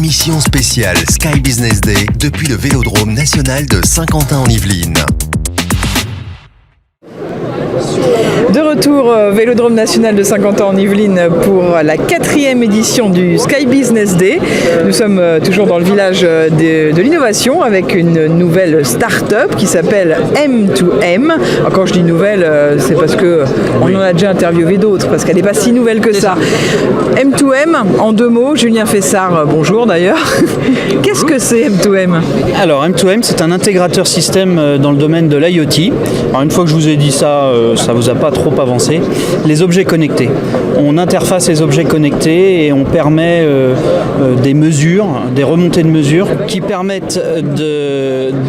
Émission spéciale Sky Business Day depuis le Vélodrome national de Saint-Quentin-en-Yvelines. De retour au Vélodrome national de Saint-Quentin-en-Yvelines pour la 4e édition du Sky Business Day. Nous sommes toujours dans le village de l'innovation avec une nouvelle start-up qui s'appelle M2M. Alors, quand je dis nouvelle, c'est parce qu'on en a déjà interviewé d'autres, parce qu'elle n'est pas si nouvelle que ça. M2M, en deux mots, Julien Fessard, bonjour d'ailleurs. Qu'est-ce que c'est M2M ? Alors M2M, c'est un intégrateur système dans le domaine de l'IoT. Alors une fois que je vous ai dit ça, ça vous a pas trop avancé. Les objets connectés. On interface les objets connectés et on permet des mesures, des remontées de mesures qui permettent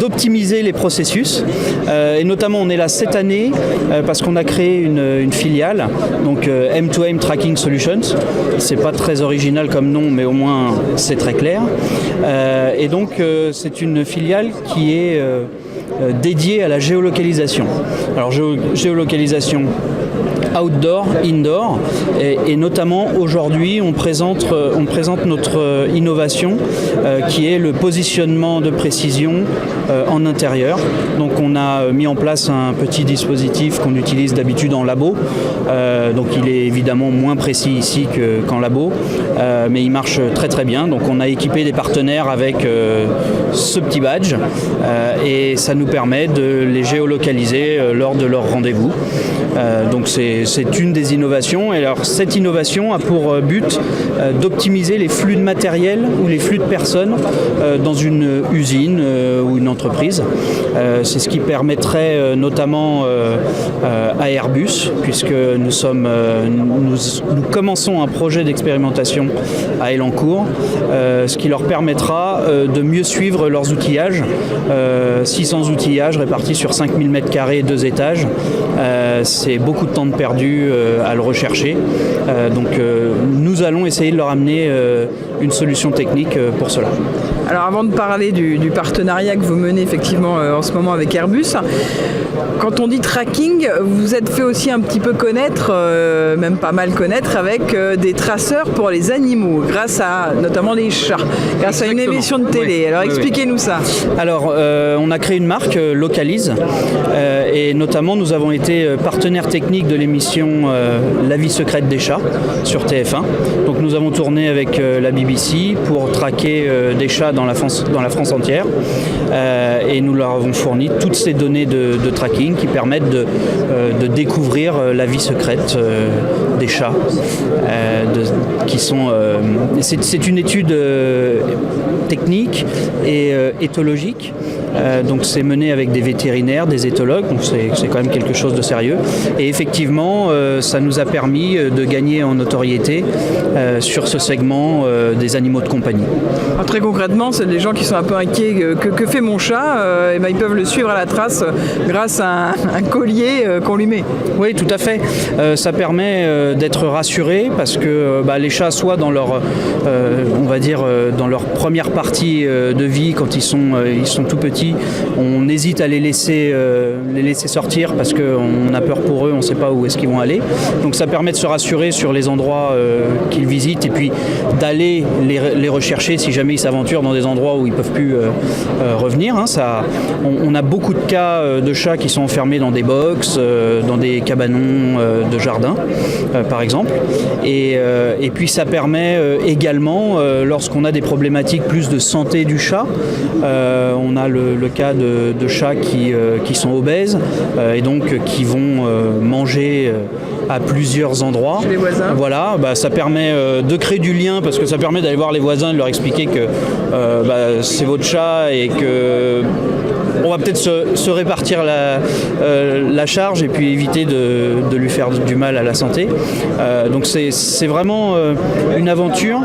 d'optimiser les processus. Et notamment, on est là cette année parce qu'on a créé une filiale, donc M2M Tracking Solutions. C'est pas très original comme nom, mais au moins c'est très clair. Et donc, c'est une filiale qui est dédiée à la géolocalisation. Alors, géolocalisation outdoor, indoor, et notamment aujourd'hui on présente notre innovation qui est le positionnement de précision en intérieur. Donc on a mis en place un petit dispositif qu'on utilise d'habitude en labo, donc il est évidemment moins précis ici qu'en labo, mais il marche très très bien. Donc on a équipé des partenaires avec ce petit badge et ça nous permet de les géolocaliser lors de leur rendez-vous. Donc c'est une des innovations, et alors cette innovation a pour but d'optimiser les flux de matériel ou les flux de personnes dans une usine ou une entreprise. C'est ce qui permettrait notamment à Airbus, puisque nous commençons un projet d'expérimentation à Elancourt, ce qui leur permettra de mieux suivre leurs outillages. 600 outillages répartis sur 5000 m², 2 étages. C'est beaucoup de temps de perdu à le rechercher. Donc nous allons essayer de leur amener une solution technique pour cela. Alors avant de parler du partenariat que vous menez effectivement en ce moment avec Airbus, quand on dit tracking, vous êtes fait aussi un petit peu connaître, même pas mal connaître, avec des traceurs pour les animaux, grâce à notamment les chats, grâce à une émission de télé. Oui. Alors expliquez-nous ça. Alors on a créé une marque, Localise, et notamment nous avons été partenaires techniques de l'émission La vie secrète des chats sur TF1. Donc nous avons tourné avec la BBC pour traquer des chats dans la France entière, et nous leur avons fourni toutes ces données de tracking qui permettent de découvrir la vie secrète des chats, qui sont. C'est une étude technique et éthologique. Donc c'est mené avec des vétérinaires, des éthologues, donc c'est quand même quelque chose de sérieux. Et effectivement, ça nous a permis de gagner en notoriété sur ce segment des animaux de compagnie. Alors, très concrètement, c'est des gens qui sont un peu inquiets. Que fait mon chat ? Et ben, ils peuvent le suivre à la trace grâce à un collier qu'on lui met. Oui, tout à fait. Ça permet d'être rassuré parce que les chats, soit dans leur, on va dire, dans leur première partie de vie, quand ils sont tout petits, on hésite à les laisser sortir parce qu'on a peur pour eux, on ne sait pas où est-ce qu'ils vont aller. Donc ça permet de se rassurer sur les endroits qu'ils visitent et puis d'aller les rechercher si jamais ils s'aventurent dans des endroits où ils ne peuvent plus revenir. On a beaucoup de cas de chats qui sont enfermés dans des box, dans des cabanons de jardin, par exemple. Et puis ça permet également, lorsqu'on a des problématiques plus de santé du chat, on a le cas de chats qui sont obèses et donc qui vont manger à plusieurs endroits. Chez les voisins. Voilà, ça permet de créer du lien parce que ça permet d'aller voir les voisins et de leur expliquer que c'est votre chat et que on va peut-être se répartir la charge et puis éviter de lui faire du mal à la santé. Donc c'est vraiment une aventure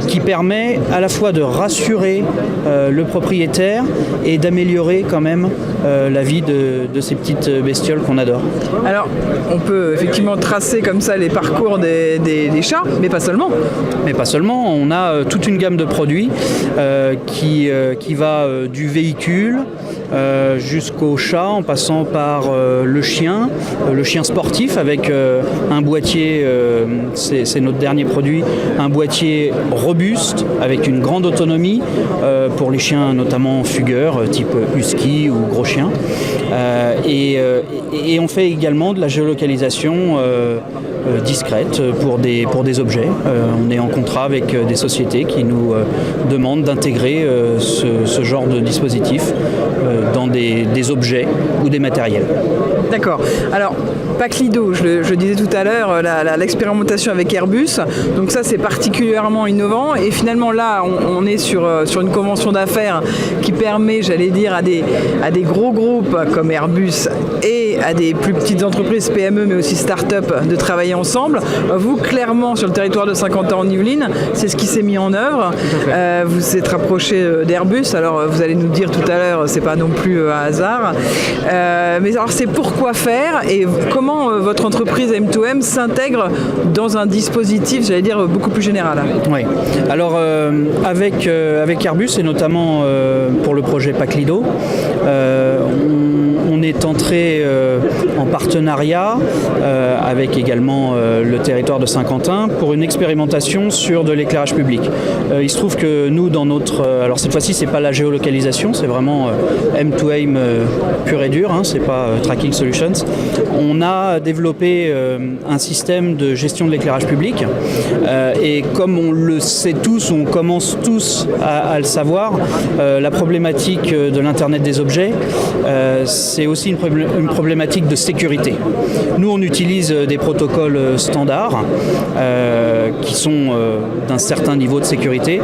qui permet à la fois de rassurer le propriétaire et d'améliorer quand même la vie de ces petites bestioles qu'on adore. Alors, on peut effectivement tracer comme ça les parcours des chats, mais pas seulement. Mais pas seulement, on a toute une gamme de produits qui va du véhicule jusqu'au chat, en passant par le chien sportif avec un boîtier, c'est notre dernier produit, un boîtier robuste avec une grande autonomie pour les chiens notamment fugueurs, type husky ou gros chien. Et on fait également de la géolocalisation discrète pour des objets. On est en contrat avec des sociétés qui nous demandent d'intégrer ce genre de dispositif dans des objets ou des matériels. D'accord. Alors, Paclido, je disais tout à l'heure, l'expérimentation avec Airbus, donc ça c'est particulièrement innovant et finalement là on est sur une convention d'affaires qui permet, j'allais dire, à des gros groupes comme Airbus et à des plus petites entreprises PME mais aussi start-up de travailler ensemble. Vous, clairement, sur le territoire de Saint-Quentin en Yvelines, c'est ce qui s'est mis en œuvre. Vous êtes rapproché d'Airbus, alors vous allez nous dire tout à l'heure, c'est pas non plus un hasard. Mais alors c'est pourquoi faire et comment votre entreprise M2M s'intègre dans un dispositif, j'allais dire, beaucoup plus général. Oui. Alors avec Airbus et notamment pour le projet Paclido, on est entré en partenariat avec également le territoire de Saint-Quentin pour une expérimentation sur de l'éclairage public. Il se trouve que nous, dans notre... alors cette fois-ci, c'est pas la géolocalisation, c'est vraiment M2M pur et dur, hein, c'est pas Tracking Solutions. On a développé un système de gestion de l'éclairage public et comme on le sait tous, on commence tous à le savoir, la problématique de l'Internet des objets, c'est aussi une problématique de sécurité. Nous, on utilise des protocoles standards qui sont d'un certain niveau de sécurité.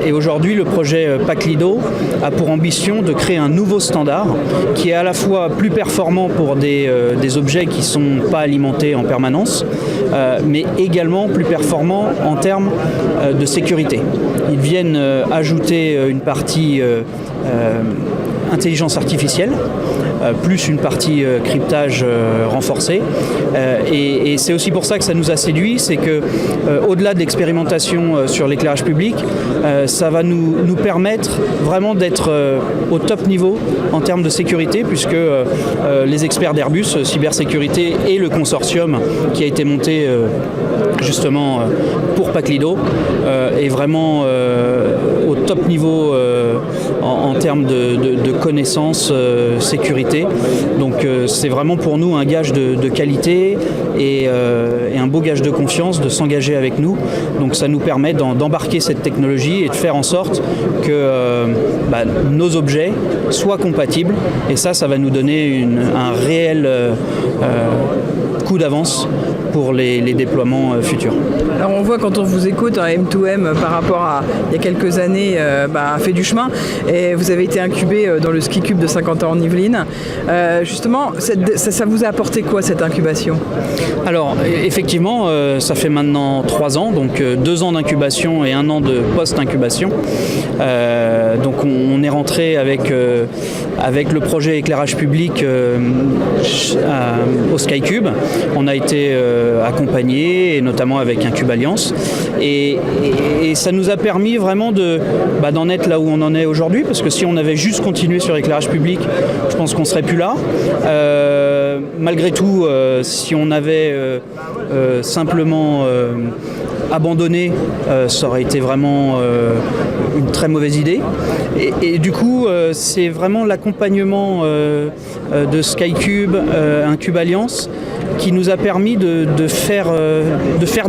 Et aujourd'hui, le projet Paclido a pour ambition de créer un nouveau standard qui est à la fois plus performant pour des objets qui ne sont pas alimentés en permanence, mais également plus performant en termes de sécurité. Ils viennent ajouter une partie intelligence artificielle, plus une partie cryptage renforcé. Et c'est aussi pour ça que ça nous a séduit, c'est que au-delà de l'expérimentation sur l'éclairage public, ça va nous permettre vraiment d'être au top niveau en termes de sécurité, puisque les experts d'Airbus Cybersécurité et le consortium qui a été monté justement pour Paclido est vraiment au top niveau en termes de connaissances sécurité. Donc c'est vraiment pour nous un gage de qualité et un beau gage de confiance de s'engager avec nous. Donc ça nous permet d'embarquer cette technologie et de faire en sorte que nos objets soient compatibles. Et ça va nous donner un réel coup d'avance pour les déploiements futurs. Alors on voit quand on vous écoute, M2M par rapport à il y a quelques années a fait du chemin et vous avez été incubé dans le Ski Cube de Saint-Quentin en Yvelines. Justement, ça vous a apporté quoi cette incubation ? Alors effectivement, ça fait maintenant 3 ans, donc 2 ans d'incubation et 1 an de post-incubation. Donc on est rentré avec le projet éclairage public au Sky Cube. On a été accompagné, et notamment avec un Cube Alliance. Et ça nous a permis vraiment d'en être là où on en est aujourd'hui, parce que si on avait juste continué sur l'éclairage public, je pense qu'on ne serait plus là. Malgré tout, si on avait simplement abandonné, ça aurait été vraiment une très mauvaise idée. Et du coup, c'est vraiment l'accompagnement de Sky Cube, un Cube Alliance, qui nous a permis de faire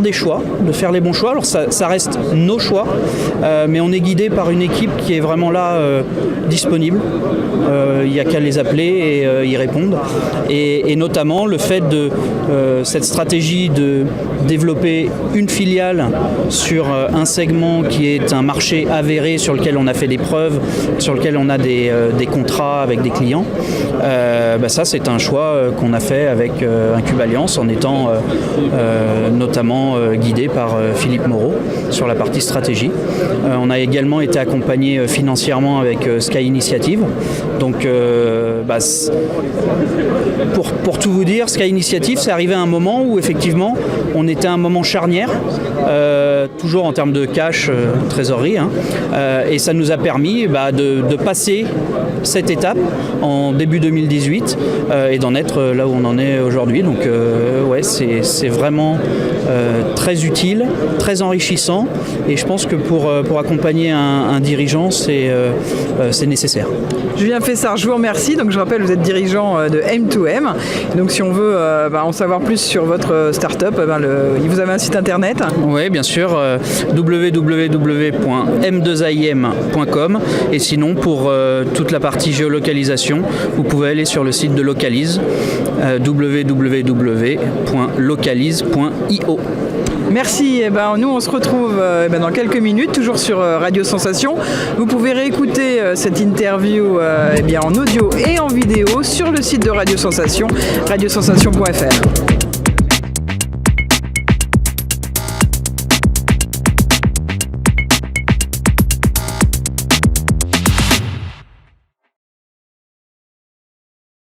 des choix, de faire les bons choix. Alors ça reste nos choix, mais on est guidé par une équipe qui est vraiment là, disponible. Il n'y a qu'à les appeler et y répondre. Et notamment le fait de cette stratégie de développer une filiale sur un segment qui est un marché avéré, sur lequel on a fait des preuves, sur lequel on a des contrats avec des clients. Ça, c'est un choix qu'on a fait avec un Cube Alliance en étant notamment guidé par Philippe Moreau sur la partie stratégie. On a également été accompagné financièrement avec Sky Initiative. Donc pour tout vous dire, Sky Initiative, c'est arrivé à un moment où effectivement on était à un moment charnière, toujours en termes de cash, trésorerie, Et ça nous a permis de passer cette étape en début 2018 et d'en être là où on en est aujourd'hui. Donc c'est vraiment très utile, très enrichissant, et je pense que pour accompagner un dirigeant, c'est nécessaire. Julien Fessard, je vous remercie. Donc je rappelle, vous êtes dirigeant de M2M. Donc si on veut en savoir plus sur votre start-up, vous avez un site internet? Oui, bien sûr, www.m2im.com, et sinon pour toute la partie géolocalisation, vous pouvez aller sur le site de Localise, www.localise.io. Merci. Nous, on se retrouve dans quelques minutes, toujours sur Radio Sensation. Vous pouvez réécouter cette interview en audio et en vidéo sur le site de Radio Sensation, radiosensation.fr.